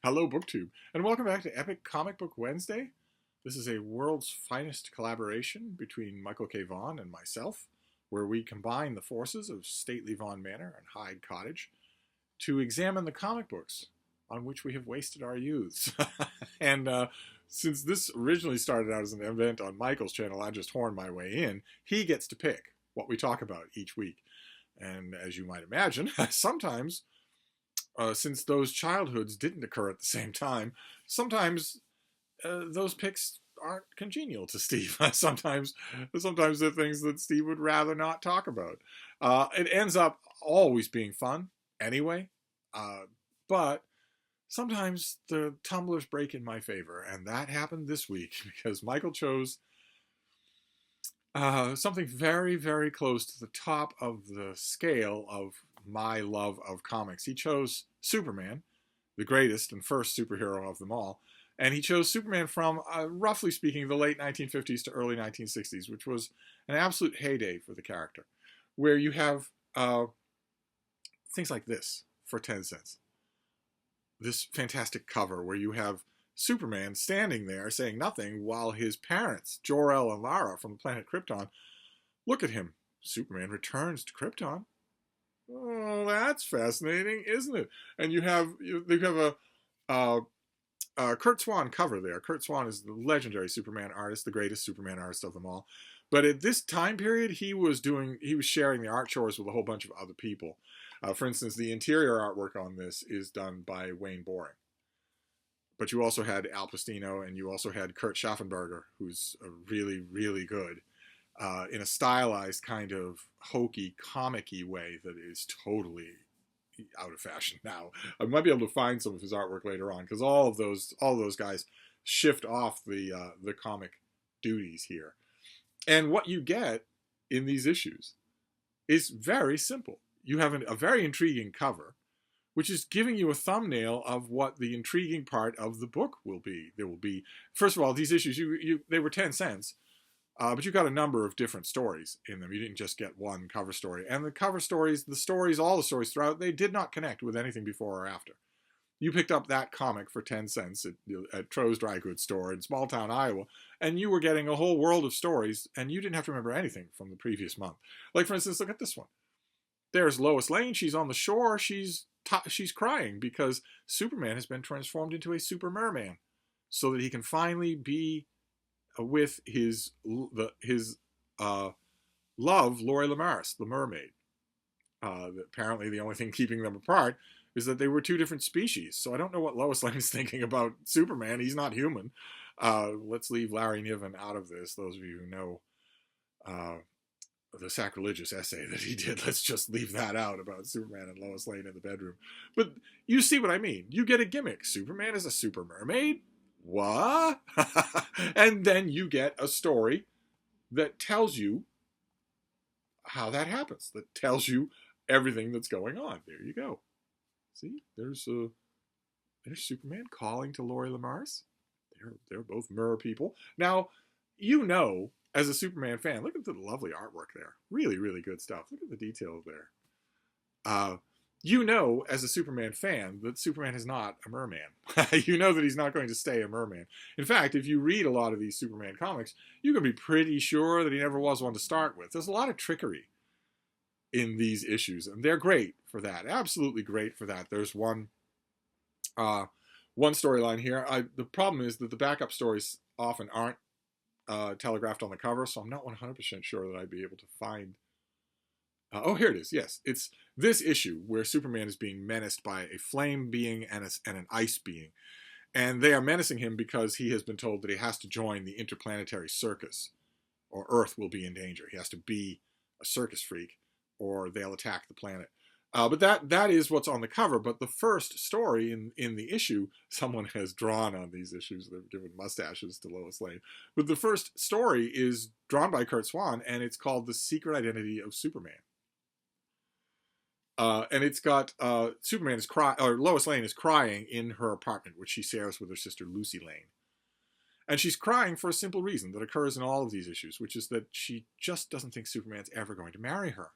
Hello, BookTube, and welcome back to Epic Comic Book Wednesday. This is a world's finest collaboration between Michael K Vaughan and myself, where we combine the forces of stately Vaughan Manor and Hyde Cottage to examine the comic books on which we have wasted our youths. and since this originally started out as an event on Michael's channel, I just horned my way in. He gets to pick what we talk about each week. And as you might imagine, sometimes since those childhoods didn't occur at the same time, sometimes those picks aren't congenial to Steve. sometimes they're things that Steve would rather not talk about. It ends up always being fun anyway, but sometimes the tumblers break in my favor, and that happened this week because Michael chose something very, very close to the top of the scale of my love of comics. He chose Superman, the greatest and first superhero of them all, and he chose Superman from, roughly speaking, the late 1950s to early 1960s, which was an absolute heyday for the character, where you have things like this for 10 cents. This fantastic cover where you have Superman standing there saying nothing while his parents, Jor-El and Lara from the planet Krypton, look at him. Superman returns to Krypton. Oh, that's fascinating, isn't it? And you have a Kurt Swan cover there. Kurt Swan is the legendary Superman artist, the greatest Superman artist of them all. But at this time period, he was sharing the art chores with a whole bunch of other people. For instance, the interior artwork on this is done by Wayne Boring. But you also had Al Pacino, and you also had Kurt Schaffenberger, who's really, really good, in a stylized kind of hokey, comic-y way that is totally out of fashion now. I might be able to find some of his artwork later on, because all of those guys shift off the comic duties here. And what you get in these issues is very simple. You have a very intriguing cover, which is giving you a thumbnail of what the intriguing part of the book will be. There will be, first of all, these issues, they were 10 cents, but you got a number of different stories in them. You didn't just get one cover story. And the cover stories, all the stories throughout, they did not connect with anything before or after. You picked up that comic for 10 cents at Tro's Dry Goods store in small town Iowa, and you were getting a whole world of stories, and you didn't have to remember anything from the previous month. Like, for instance, look at this one. There's Lois Lane. She's on the shore. She's crying because Superman has been transformed into a super merman so that he can finally be with his love, Lori Lemaris, the mermaid. Apparently the only thing keeping them apart is that they were two different species. So I don't know what Lois Lane is thinking about Superman. He's not human. Let's leave Larry Niven out of this. Those of you who know the sacrilegious essay that he did, let's just leave that out about Superman and Lois Lane in the bedroom. But you see what I mean. You get a gimmick. Superman is a super mermaid? What? And then you get a story that tells you how that happens, that tells you everything that's going on. There you go. See, there's Superman calling to Lori Lemaris. They're both mer people. Now, you know, as a Superman fan, look at the lovely artwork there. Really, really good stuff. Look at the details there. You know, as a Superman fan, that Superman is not a merman. You know that he's not going to stay a merman. In fact, if you read a lot of these Superman comics, you can be pretty sure that he never was one to start with. There's a lot of trickery in these issues, and they're great for that. Absolutely great for that. There's one storyline here. The problem is that the backup stories often aren't telegraphed on the cover, so I'm not 100% sure that I'd be able to find. Oh, here it is. Yes, it's this issue where Superman is being menaced by a flame being and an ice being. And they are menacing him because he has been told that he has to join the interplanetary circus, or Earth will be in danger. He has to be a circus freak, or they'll attack the planet. But that is what's on the cover. But the first story in the issue, someone has drawn on these issues. They've given mustaches to Lois Lane. But the first story is drawn by Kurt Swan, and it's called The Secret Identity of Superman. And it's got Lois Lane is crying in her apartment, which she shares with her sister Lucy Lane. And she's crying for a simple reason that occurs in all of these issues, which is that she just doesn't think Superman's ever going to marry her.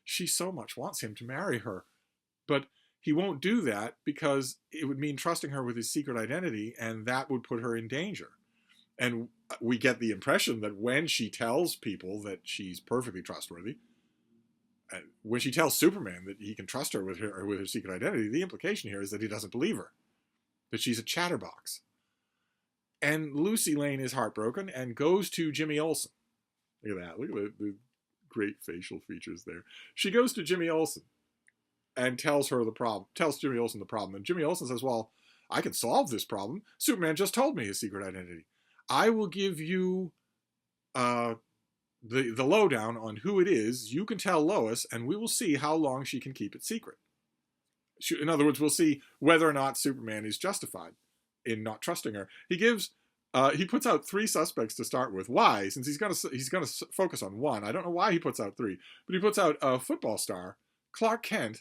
She so much wants him to marry her, but he won't do that because it would mean trusting her with his secret identity, and that would put her in danger. And we get the impression that when she tells people that she's perfectly trustworthy, when she tells Superman that he can trust her with her secret identity, the implication here is that he doesn't believe her, that she's a chatterbox. And Lucy Lane is heartbroken and goes to Jimmy Olsen. Look at that. Look at the great facial features there. She goes to Jimmy Olsen and tells Jimmy Olsen the problem. And Jimmy Olsen says, well, I can solve this problem. Superman just told me his secret identity. I will give you the lowdown on who it is. You can tell Lois, and we will see how long she can keep it secret. In other words, we'll see whether or not Superman is justified in not trusting her. He puts out 3 suspects to start with. Why? Since he's gonna focus on one. I don't know why he puts out 3, but he puts out a football star, Clark Kent,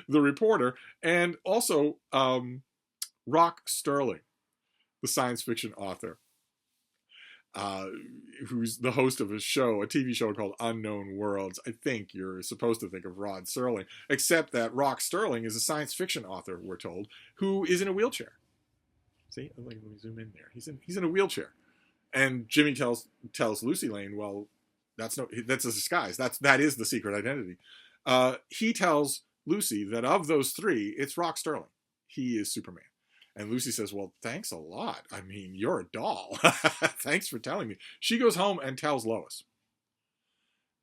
the reporter, and also Rock Sterling, the science fiction author, who's the host of a TV show called Unknown Worlds. I think you're supposed to think of Rod Serling, except that Rock Sterling is a science fiction author, we're told, who is in a wheelchair. See, let me zoom in there. He's in a wheelchair, and Jimmy tells Lucy Lane, well, that's a disguise. That is the secret identity. He tells Lucy that of those 3, it's Rock Sterling. He is Superman. And Lucy says, well, thanks a lot. I mean, you're a doll. Thanks for telling me. She goes home and tells Lois,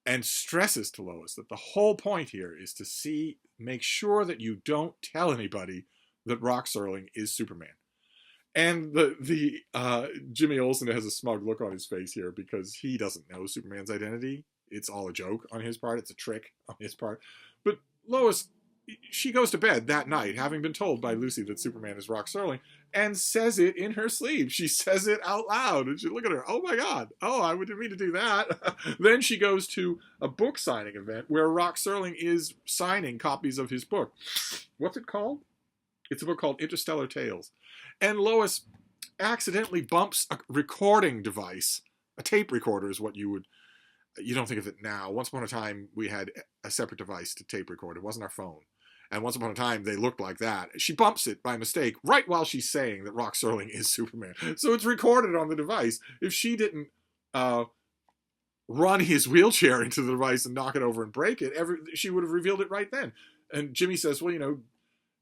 and stresses to Lois that the whole point here is to make sure that you don't tell anybody that Rock Sterling is Superman. And the Jimmy Olsen has a smug look on his face here because he doesn't know Superman's identity. It's all a joke on his part. It's a trick on his part. But Lois, she goes to bed that night, having been told by Lucy that Superman is Rock Sterling, and says it in her sleep. She says it out loud. And she look at her. Oh my God. Oh, I didn't mean to do that. Then she goes to a book signing event where Rock Sterling is signing copies of his book. What's it called? It's a book called Interstellar Tales. And Lois accidentally bumps a recording device. A tape recorder is what you don't think of it now. Once upon a time, we had a separate device to tape record. It wasn't our phone. And once upon a time, they looked like that. She bumps it by mistake right while she's saying that Rock Sterling is Superman. So it's recorded on the device. If she didn't run his wheelchair into the device and knock it over and break it, she would have revealed it right then. And Jimmy says, well,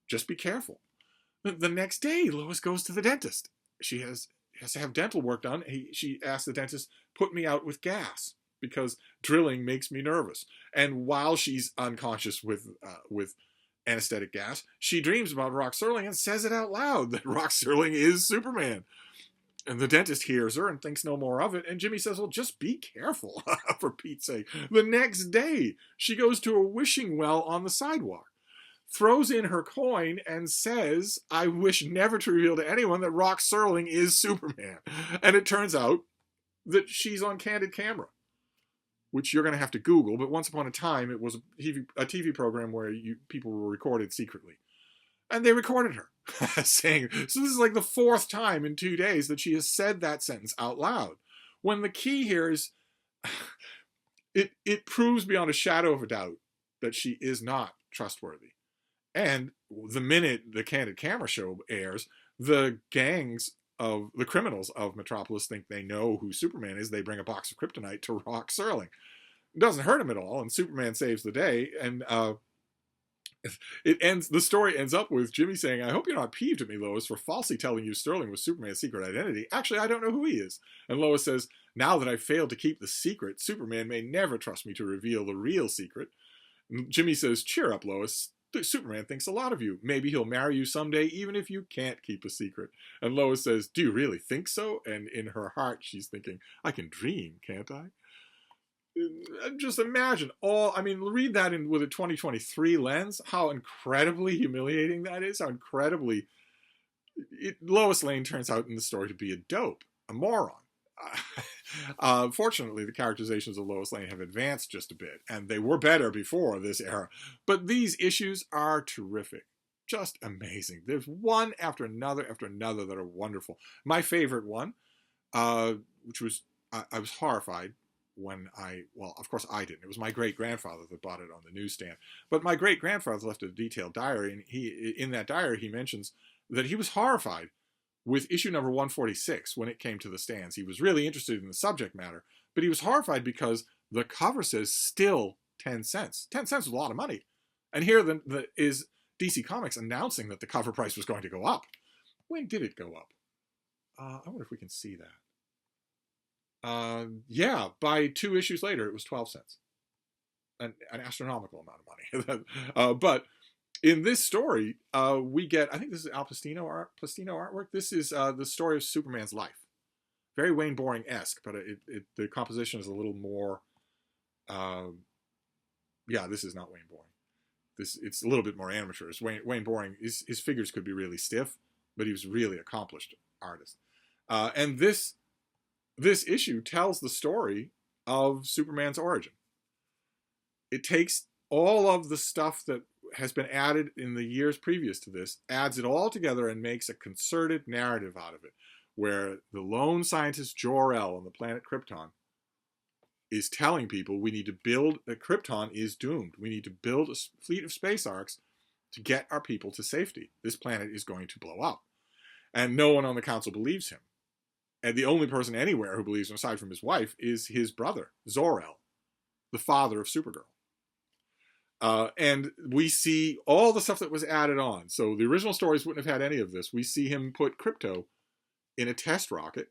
just be careful. The next day, Lois goes to the dentist. She has to have dental work done. She asks the dentist, put me out with gas because drilling makes me nervous. And while she's unconscious with anesthetic gas, she dreams about Rock Sterling and says it out loud that Rock Sterling is Superman. And the dentist hears her and thinks no more of it. And Jimmy says, well, just be careful, for Pete's sake. The next day, she goes to a wishing well on the sidewalk, throws in her coin, and says, I wish never to reveal to anyone that Rock Sterling is Superman. And it turns out that she's on candid camera, which you're going to have to Google. But once upon a time, it was a TV program where people were recorded secretly. And they recorded her saying, so this is like the 4th time in 2 days that she has said that sentence out loud. When the key here is, it proves beyond a shadow of a doubt that she is not trustworthy. And the minute the Candid Camera show airs, the criminals of Metropolis think they know who Superman is. They bring a box of kryptonite to Rock Sterling. It doesn't hurt him at all, and Superman saves the day. And the story ends up with Jimmy saying, I hope you're not peeved at me, Lois, for falsely telling you Sterling was Superman's secret identity. Actually, I don't know who he is. And Lois says, now that I've failed to keep the secret, Superman may never trust me to reveal the real secret. And Jimmy says, cheer up, Lois. Superman thinks a lot of you. Maybe he'll marry you someday, even if you can't keep a secret. And Lois says, do you really think so? And in her heart, she's thinking, I can dream, can't I? Just imagine read that with a 2023 lens, how incredibly humiliating that is, how incredibly... Lois Lane turns out in the story to be a dope, a moron. Fortunately, the characterizations of Lois Lane have advanced just a bit, and they were better before this era. But these issues are terrific. Just amazing. There's one after another that are wonderful. My favorite one, which was, I was horrified well, of course I didn't. It was my great-grandfather that bought it on the newsstand. But my great-grandfather left a detailed diary, and in that diary he mentions that he was horrified with issue number 146 when it came to the stands. He was really interested in the subject matter, but he was horrified because the cover says still 10 cents. 10 cents is a lot of money. And here is DC Comics announcing that the cover price was going to go up. When did it go up? I wonder if we can see that. Yeah, by 2 issues later, it was 12 cents. An astronomical amount of money. But in this story, we get, I think this is Al Plastino artwork. This is the story of Superman's life. Very Wayne Boring-esque, but the composition is a little more, yeah, this is not Wayne Boring. It's a little bit more amateurish. Wayne Boring, his figures could be really stiff, but he was a really accomplished artist. And this issue tells the story of Superman's origin. It takes all of the stuff that has been added in the years previous to this, adds it all together, and makes a concerted narrative out of it, where the lone scientist Jor-El on the planet Krypton is telling people we need to build, that Krypton is doomed. We need to build a fleet of space arcs to get our people to safety. This planet is going to blow up. And no one on the council believes him. And the only person anywhere who believes him, aside from his wife, is his brother, Zor-El, the father of Supergirl. And we see all the stuff that was added on. So the original stories wouldn't have had any of this. We see him put Krypto in a test rocket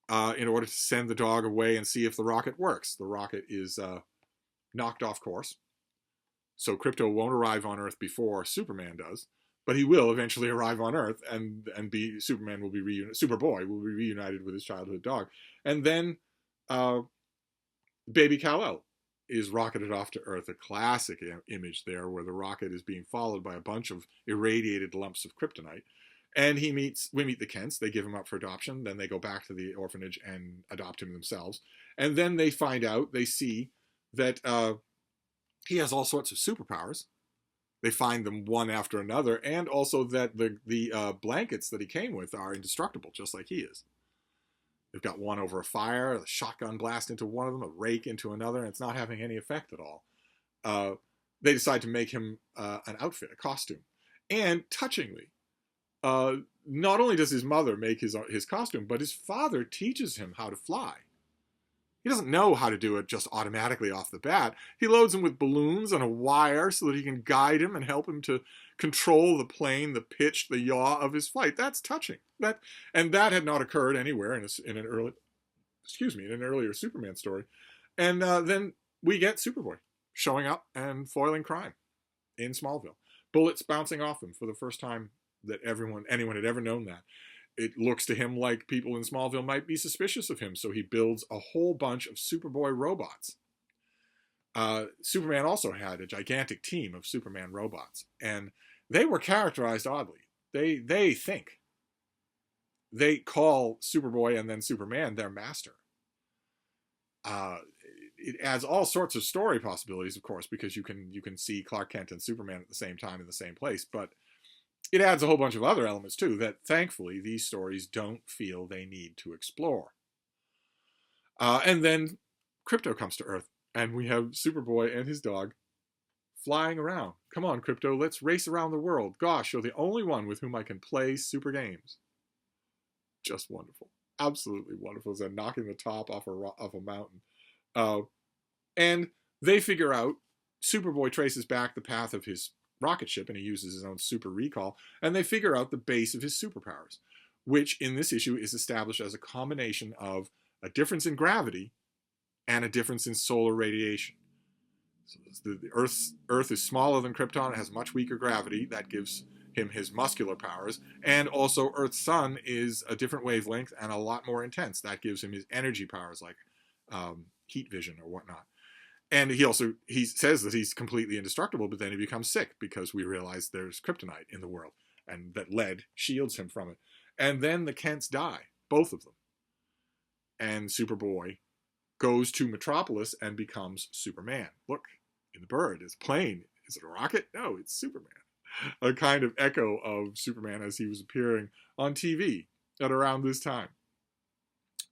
in order to send the dog away and see if the rocket works. The rocket is knocked off course. So Krypto won't arrive on Earth before Superman does. But he will eventually arrive on Earth, and Superman will be Superboy will be reunited with his childhood dog, and then Baby Kal-El is rocketed off to Earth. A classic image there, where the rocket is being followed by a bunch of irradiated lumps of kryptonite, and we meet the Kents. They give him up for adoption. Then they go back to the orphanage and adopt him themselves, and then they see that he has all sorts of superpowers. They find them one after another, and also that the blankets that he came with are indestructible, just like he is. They've got one over a fire, a shotgun blast into one of them, a rake into another, and it's not having any effect at all. They decide to make him an outfit, a costume. And touchingly, not only does his mother make his costume, but his father teaches him how to fly. He doesn't know how to do it just automatically off the bat. He loads him with balloons and a wire so that he can guide him and help him to control the plane, the pitch, the yaw of his flight. That's touching. That had not occurred anywhere in an earlier Superman story. And then we get Superboy showing up and foiling crime in Smallville. Bullets bouncing off him for the first time that anyone had ever known that. It looks to him like people in Smallville might be suspicious of him, so he builds a whole bunch of Superboy robots. Superman also had a gigantic team of Superman robots, and they were characterized oddly. They think. They call Superboy and then Superman their master. It adds all sorts of story possibilities, of course, because you can see Clark Kent and Superman at the same time in the same place, but it adds a whole bunch of other elements, too, that thankfully these stories don't feel they need to explore. And then Krypto comes to Earth, and we have Superboy and his dog flying around. Come on, Krypto, let's race around the world. Gosh, you're the only one with whom I can play super games. Just wonderful. Absolutely wonderful. It's like knocking the top off a mountain. And they figure out, Superboy traces back the path of his rocket ship, and he uses his own super recall, and they figure out the base of his superpowers, which in this issue is established as a combination of a difference in gravity and a difference in solar radiation. So the Earth is smaller than Krypton. It has much weaker gravity. That gives him his muscular powers. And also Earth's sun is a different wavelength and a lot more intense. That gives him his energy powers, like heat vision or whatnot. And he says that he's completely indestructible, but then he becomes sick because we realize there's kryptonite in the world, and that lead shields him from it. And then the Kents die, both of them. And Superboy goes to Metropolis and becomes Superman. Look, in the bird, it's a plane. Is it a rocket? No, it's Superman. A kind of echo of Superman as he was appearing on TV at around this time.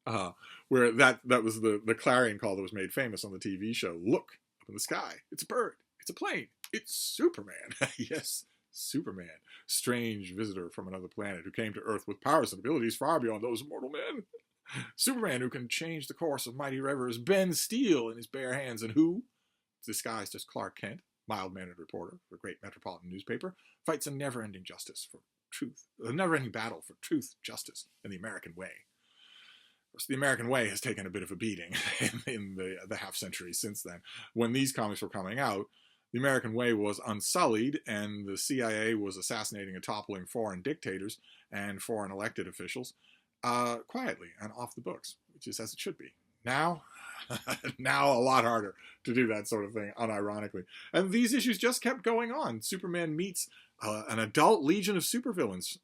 uh, where that was the clarion call that was made famous on the TV show. Look up in the sky, it's a bird, it's a plane, it's Superman. Yes, Superman, strange visitor from another planet who came to Earth with powers and abilities far beyond those of mortal men. Superman who can change the course of mighty rivers, bend steel in his bare hands, and who, disguised as Clark Kent, mild-mannered reporter for a great metropolitan newspaper, fights a never-ending justice for truth, a never-ending battle for truth, justice, and the American way. Of course, the American way has taken a bit of a beating in the half-century since then. When these comics were coming out, the American way was unsullied, and the CIA was assassinating and toppling foreign dictators and foreign elected officials quietly and off the books, which is as it should be. Now, now a lot harder to do that sort of thing, unironically. And these issues just kept going on. Superman meets an adult legion of supervillains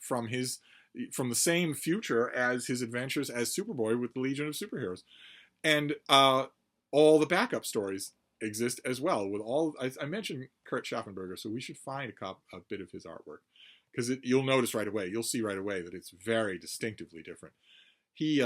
from the same future as his adventures as Superboy with the Legion of Superheroes. And all the backup stories exist as well. With all, I mentioned Kurt Schaffenberger, so we should find a bit of his artwork, because you'll notice right away, you'll see right away that it's very distinctively different. He,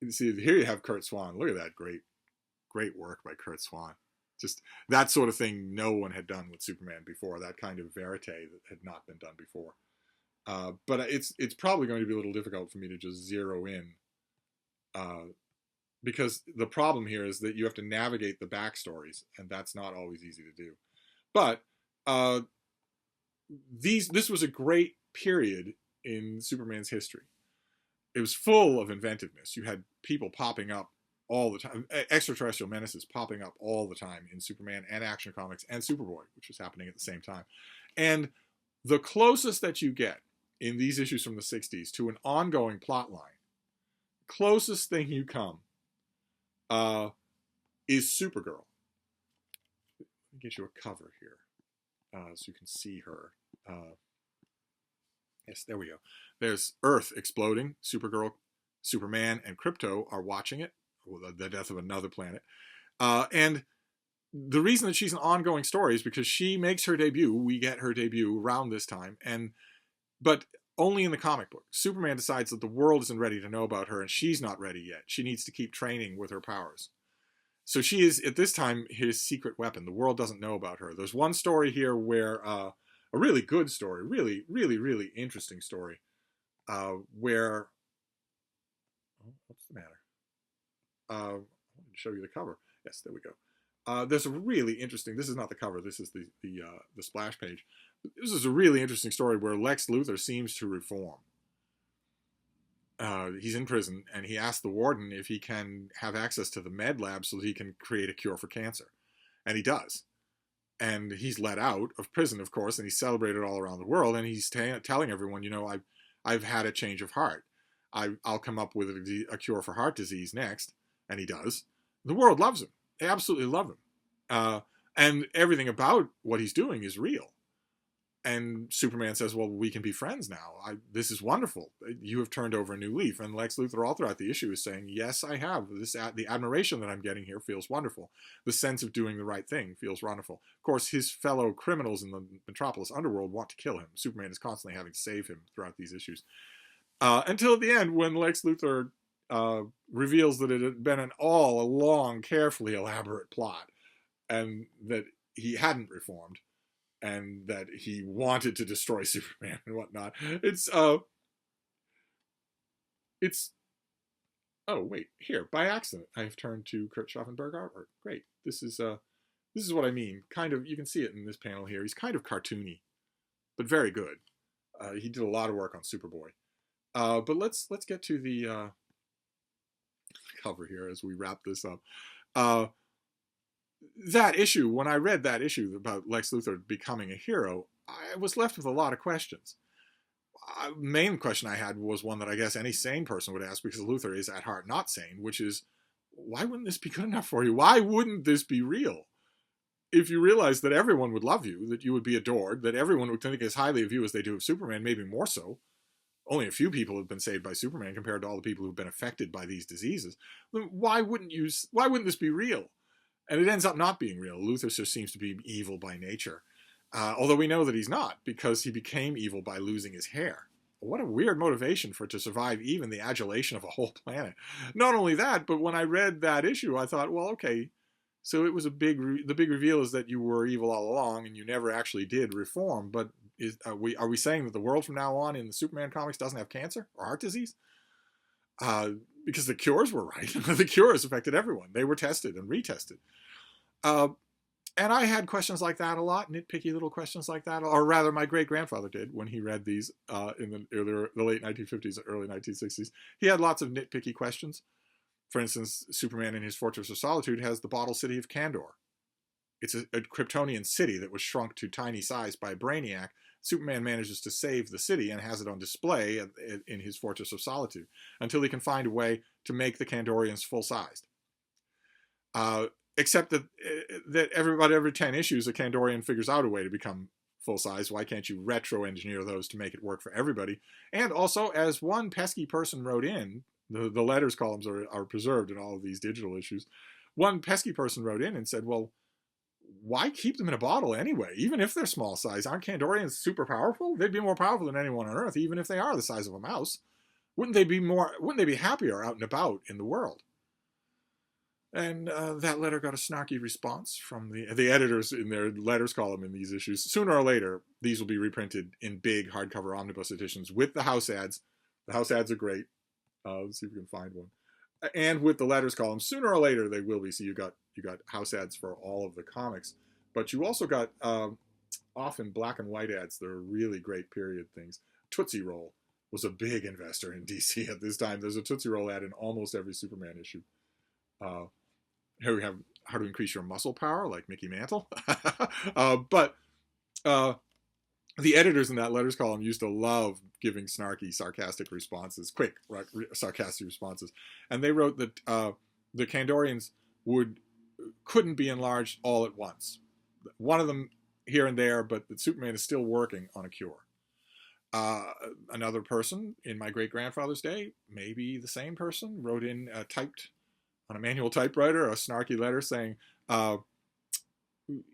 see, here you have Kurt Swan. Look at that great work by Kurt Swan. Just that sort of thing no one had done with Superman before, that kind of verite that had not been done before. But it's probably going to be a little difficult for me to just zero in, because the problem here is that you have to navigate the backstories, and that's not always easy to do. But this was a great period in Superman's history. It was full of inventiveness. You had people popping up all the time, extraterrestrial menaces popping up all the time in Superman and Action Comics and Superboy, which was happening at the same time. And the closest that you get in these issues from the 60s to an ongoing plot line, closest thing you come is Supergirl. Let me get you a cover here so you can see her. Yes, there we go. There's Earth exploding. Supergirl, Superman, and Krypto are watching it. The death of another planet. And the reason that she's an ongoing story is because she makes her debut. We get her debut around this time. But only in the comic book. Superman decides that the world isn't ready to know about her, and she's not ready yet. She needs to keep training with her powers. So she is, at this time, his secret weapon. The world doesn't know about her. There's one story here where, a really good story, really, really, really interesting story, where, oh, what's the matter? I wanted to show you the cover. Yes, there we go. There's a really interesting, this is not the cover, this is the splash page. This is a really interesting story where Lex Luthor seems to reform. He's in prison, and he asks the warden if he can have access to the med lab so that he can create a cure for cancer. And he does. And he's let out of prison, of course, and he's celebrated all around the world, and he's telling everyone, you know, I've had a change of heart. I'll come up with a cure for heart disease next. And he does. The world loves him. They absolutely love him. And everything about what he's doing is real. And Superman says, well, we can be friends now. This is wonderful. You have turned over a new leaf. And Lex Luthor all throughout the issue is saying, yes, I have. The admiration that I'm getting here feels wonderful. The sense of doing the right thing feels wonderful. Of course, his fellow criminals in the Metropolis underworld want to kill him. Superman is constantly having to save him throughout these issues. Until at the end, when Lex Luthor reveals that it had been a long, carefully elaborate plot, and that he hadn't reformed, and that he wanted to destroy Superman and whatnot. It's oh wait, here, by accident, I've turned to Kurt Schaffenberg artwork. Great. This is what I mean. Kind of, you can see it in this panel here. He's kind of cartoony, but very good. He did a lot of work on Superboy. But let's get to the cover here as we wrap this up. That issue, when I read that issue about Lex Luthor becoming a hero, I was left with a lot of questions. Main question I had was one that I guess any sane person would ask, because Luthor is at heart not sane, which is, why wouldn't this be good enough for you? Why wouldn't this be real? If you realize that everyone would love you, that you would be adored, that everyone would think as highly of you as they do of Superman, maybe more so. Only a few people have been saved by Superman compared to all the people who've been affected by these diseases. Why wouldn't this be real? And it ends up not being real. Luthor just seems to be evil by nature. Although we know that he's not, because he became evil by losing his hair. what a weird motivation for it to survive even the adulation of a whole planet. Not only that, but when I read that issue, I thought, well, okay, so it was the big reveal is that you were evil all along and you never actually did reform. But are we saying that the world from now on in the Superman comics doesn't have cancer or heart disease? Because the cures were right. The cures affected everyone. They were tested and retested. And I had questions like that a lot, nitpicky little questions like that, or rather my great-grandfather did when he read these in the late 1950s, early 1960s. He had lots of nitpicky questions. For instance, Superman in his Fortress of Solitude has the bottle city of Kandor. It's a Kryptonian city that was shrunk to tiny size by Brainiac. Superman manages to save the city and has it on display in his Fortress of Solitude until he can find a way to make the Kandorians full-sized. Except that every 10 issues, a Kandorian figures out a way to become full-size. Why can't you retro-engineer those to make it work for everybody? And also, as one pesky person wrote in, the letters columns are preserved in all of these digital issues, one pesky person wrote in and said, well, why keep them in a bottle anyway? Even if they're small size, aren't Kandorians super powerful? They'd be more powerful than anyone on Earth, even if they are the size of a mouse. Wouldn't they be happier out and about in the world? And that letter got a snarky response from the editors in their letters column in these issues. Sooner or later, these will be reprinted in big hardcover omnibus editions with the house ads. The house ads are great. Let's see if we can find one. And with the letters column, sooner or later they will be. So you got house ads for all of the comics, but you also got often black and white ads. They're really great period things. Tootsie Roll was a big investor in DC at this time. There's a Tootsie Roll ad in almost every Superman issue. Here we have how to increase your muscle power, like Mickey Mantle. But the editors in that letters column used to love giving snarky, sarcastic responses, quick, sarcastic responses. And they wrote that the Kandorians couldn't be enlarged all at once. One of them here and there, but that Superman is still working on a cure. Another person in my great-grandfather's day, maybe the same person, wrote in, typed on a manual typewriter, a snarky letter saying,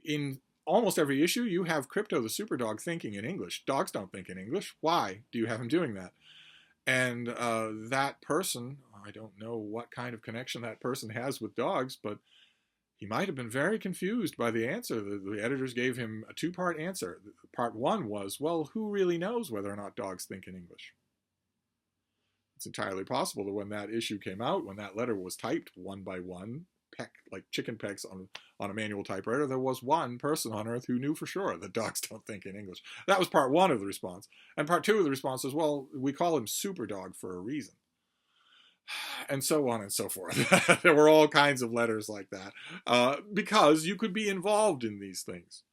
in almost every issue, you have Crypto the Superdog thinking in English. Dogs don't think in English. Why do you have him doing that? And that person, I don't know what kind of connection that person has with dogs, but he might have been very confused by the answer. The editors gave him a two-part answer. Part one was, well, who really knows whether or not dogs think in English? It's entirely possible that when that issue came out, when that letter was typed one by one, like chicken pecks on a manual typewriter, there was one person on Earth who knew for sure that dogs don't think in English. That was part one of the response. And part two of the response is, well, we call him Superdog for a reason. And so on and so forth. There were all kinds of letters like that. Because you could be involved in these things.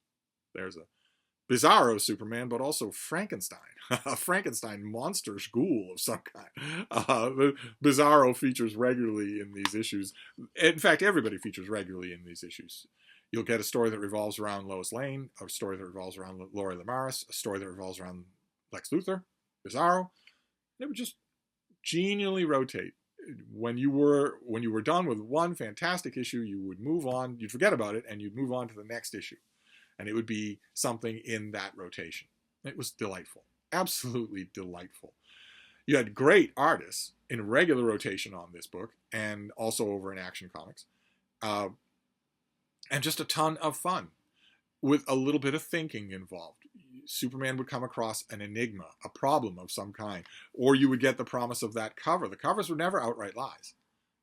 There's a Bizarro Superman, but also Frankenstein. A Frankenstein monster ghoul of some kind. Bizarro features regularly in these issues. In fact, everybody features regularly in these issues. You'll get a story that revolves around Lois Lane, a story that revolves around Lori Lemaris, a story that revolves around Lex Luthor, Bizarro. It would just genially rotate. When you were done with one fantastic issue, you would move on, you'd forget about it, and you'd move on to the next issue. And it would be something in that rotation. It was delightful. Absolutely delightful. You had great artists in regular rotation on this book, and also over in Action Comics. And just a ton of fun, with a little bit of thinking involved. Superman would come across an enigma, a problem of some kind, or you would get the promise of that cover. The covers were never outright lies.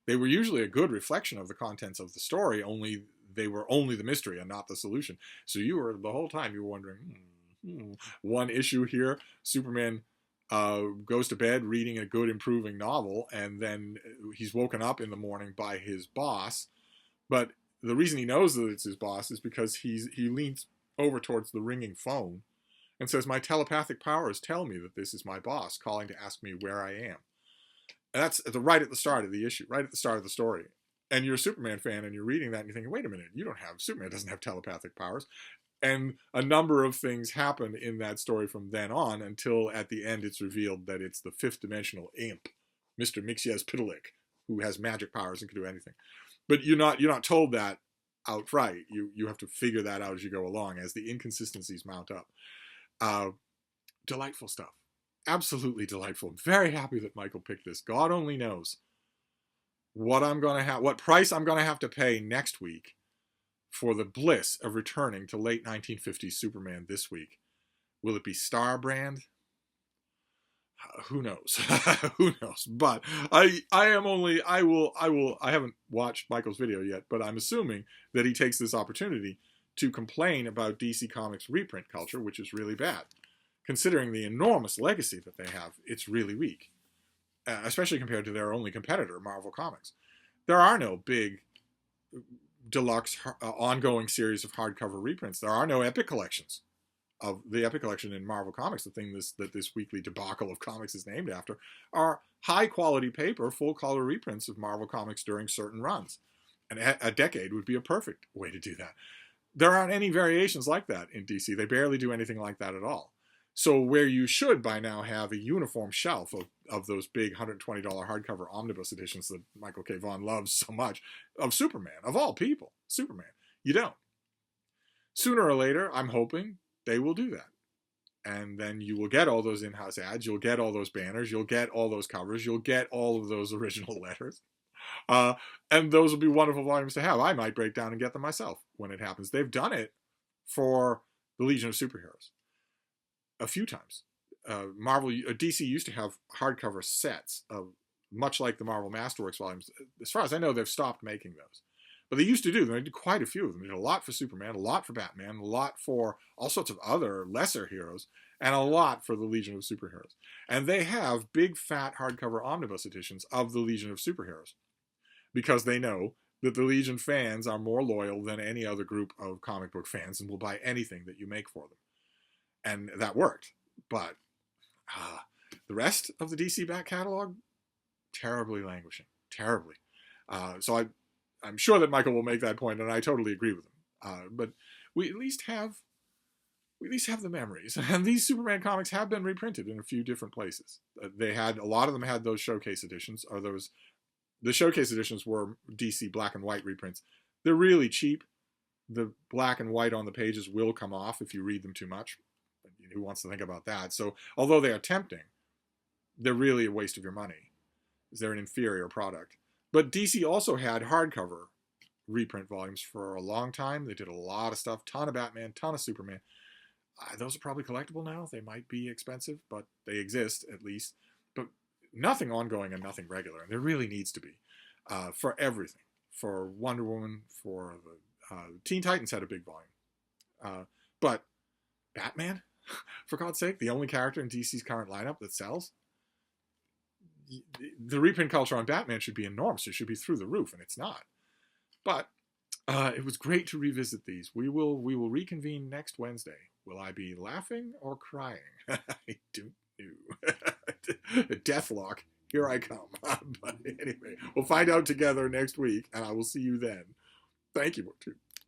They were usually a good reflection of the contents of the story, only they were only the mystery and not the solution. So the whole time you were wondering, one issue here, Superman goes to bed reading a good, improving novel, and then he's woken up in the morning by his boss. But the reason he knows that it's his boss is because he leans over towards the ringing phone and says, my telepathic powers tell me that this is my boss calling to ask me where I am. And that's right at the start of the issue, right at the start of the story. And you're a Superman fan and you're reading that and you're thinking, wait a minute, Superman doesn't have telepathic powers. And a number of things happen in that story from then on until at the end it's revealed that it's the fifth dimensional imp, Mr. Mxyzptlk, who has magic powers and can do anything. But you're not told that outright. You have to figure that out as you go along as the inconsistencies mount up. Delightful stuff. absolutely delightful. I'm very happy that Michael picked this. God only knows what price I'm gonna have to pay next week for the bliss of returning to late 1950s Superman this week. Will it be Star brand? Who knows? Who knows? But I haven't watched Michael's video yet, but I'm assuming that he takes this opportunity to complain about DC Comics reprint culture, which is really bad. Considering the enormous legacy that they have, it's really weak, especially compared to their only competitor, Marvel Comics. There are no big deluxe ongoing series of hardcover reprints. There are no Epic collections. Of the Epic collection in Marvel Comics, the thing that this weekly debacle of comics is named after, are high quality paper, full color reprints of Marvel Comics during certain runs. And a decade would be a perfect way to do that. There aren't any variations like that in DC. They barely do anything like that at all. So where you should by now have a uniform shelf of those big $120 hardcover omnibus editions that Michael K. Vaughan loves so much, of Superman, of all people, Superman, you don't. Sooner or later, I'm hoping they will do that. And then you will get all those in-house ads, you'll get all those banners, you'll get all those covers, you'll get all of those original letters. And those will be wonderful volumes to have. I might break down and get them myself when it happens. They've done it for the Legion of Superheroes a few times. DC used to have hardcover sets of, much like the Marvel Masterworks volumes. As far as I know, they've stopped making those. But they used to do them. They did quite a few of them. They did a lot for Superman, a lot for Batman, a lot for all sorts of other lesser heroes, and a lot for the Legion of Superheroes. And they have big, fat hardcover omnibus editions of the Legion of Superheroes because they know that the Legion fans are more loyal than any other group of comic book fans and will buy anything that you make for them. And that worked. But the rest of the DC back catalog, terribly languishing. Terribly. So I'm sure that Michael will make that point, and I totally agree with him. But we at least have the memories, and these Superman comics have been reprinted in a few different places. A lot of them had those showcase editions, the showcase editions were DC black and white reprints. They're really cheap. The black and white on the pages will come off if you read them too much. Who wants to think about that? So although they are tempting, they're really a waste of your money. They're an inferior product. But DC also had hardcover reprint volumes for a long time. They did a lot of stuff, ton of Batman, ton of Superman. Those are probably collectible now. They might be expensive, but they exist at least. But nothing ongoing and nothing regular. And there really needs to be for everything. For Wonder Woman, for the Teen Titans had a big volume. But Batman, for God's sake, the only character in DC's current lineup that sells? The reprint culture on Batman should be enormous. It should be through the roof, and it's not. But it was great to revisit these. We will reconvene next Wednesday. Will I be laughing or crying? I don't know. Deathlock, here I come. But anyway, we'll find out together next week, and I will see you then. Thank you.